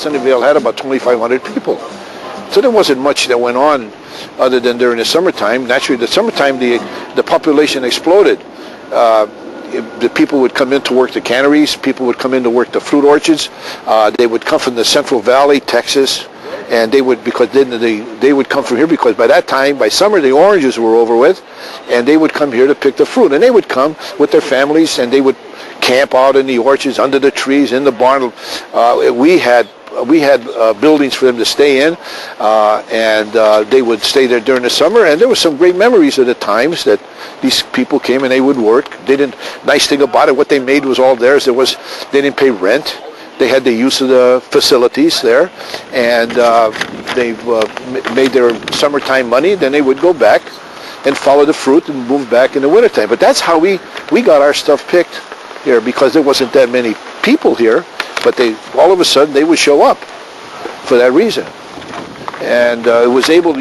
Sunnyvale had about 2,500 people. So there wasn't much that went on other than during the summertime. Naturally, the summertime, the population exploded. The people would come in to work the canneries. People would come in to work the fruit orchards. They would come from the Central Valley, Texas, and they would, because then they would come from here, because by that time, by summer, the oranges were over with, and they would come here to pick the fruit. And they would come with their families, and they would camp out in the orchards, under the trees, in the barn. We had buildings for them to stay in, and they would stay there during the summer. And there were some great memories of the times that these people came and they would work. Nice thing about it, what they made was all theirs. They didn't pay rent. They had the use of the facilities there, and they made their summertime money. Then they would go back and follow the fruit and move back in the wintertime. But that's how we got our stuff picked here, because there wasn't that many people here. But all of a sudden they would show up for that reason, and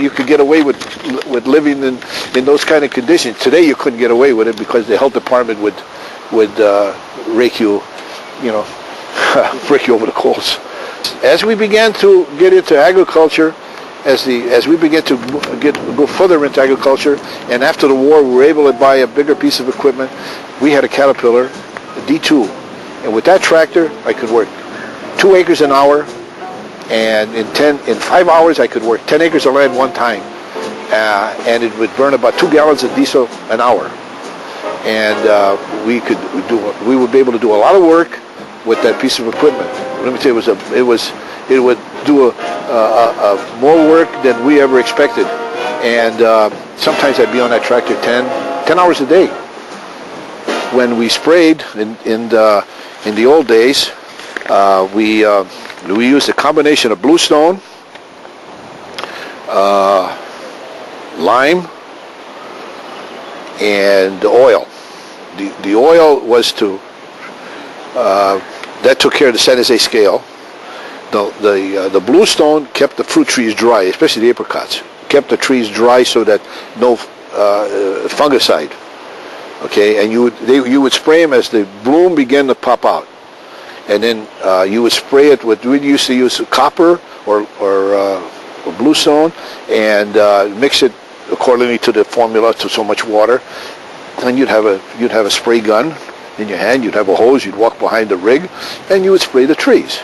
you could get away with living in those kind of conditions. Today you couldn't get away with it, because the health department would rake you over the coals. As we began to get into agriculture, as we began to go further into agriculture, and after the war we were able to buy a bigger piece of equipment. We had a Caterpillar, a D2, and with that tractor I could work 2 acres an hour, and in 5 hours I could work 10 acres of land one time, and it would burn about 2 gallons of diesel an hour, and we would be able to do a lot of work with that piece of equipment. Let me tell you, it would do more work than we ever expected, and sometimes I'd be on that tractor 10 hours a day. When we sprayed in the old days, we used a combination of bluestone, lime, and oil. The oil was that took care of the San Jose scale. The bluestone kept the fruit trees dry, especially the apricots. Kept the trees dry so that no fungicide. Okay, and you would spray them as the bloom began to pop out, and then you would spray it with. We used to use copper or bluestone, and mix it accordingly to the formula, to so much water. Then you'd have a spray gun in your hand. You'd have a hose. You'd walk behind the rig, and you would spray the trees.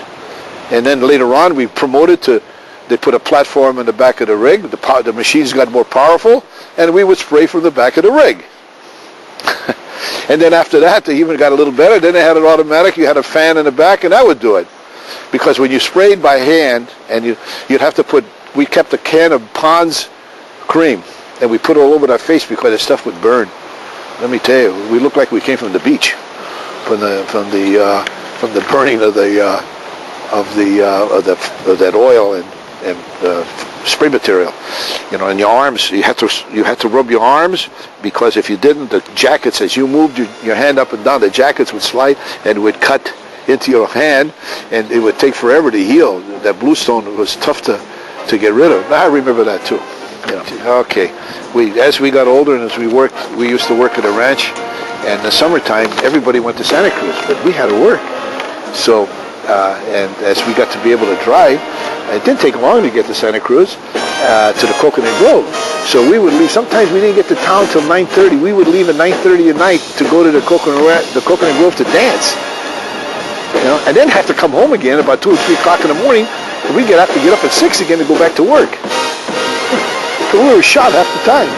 And then later on, we promoted to. They put a platform in the back of the rig. The machines got more powerful, and we would spray from the back of the rig. And then after that, they even got a little better. Then they had it automatic. You had a fan in the back, and that would do it. Because when you sprayed by hand, and you'd have to we kept a can of Pond's cream, and we put it all over our face because the stuff would burn. Let me tell you, we looked like we came from the beach, from the burning of that oil and spray material. And your arms, you had to rub your arms, because if you didn't, the jackets, as you moved your hand up and down, the jackets would slide and it would cut into your hand, and it would take forever to heal. That bluestone was tough to get rid of. I remember that too. Okay, as we got older and as we worked, we used to work at a ranch, and in the summertime everybody went to Santa Cruz, but we had to work. So and as we got to be able to drive, it didn't take long to get to Santa Cruz, to the Coconut Grove. So we would leave. Sometimes we didn't get to town till 9:30. We would leave at 9:30 at night to go to the Coconut Grove to dance. And then have to come home again about 2 or 3 o'clock in the morning, and we have to get up at 6 again to go back to work. So we were shot half the time.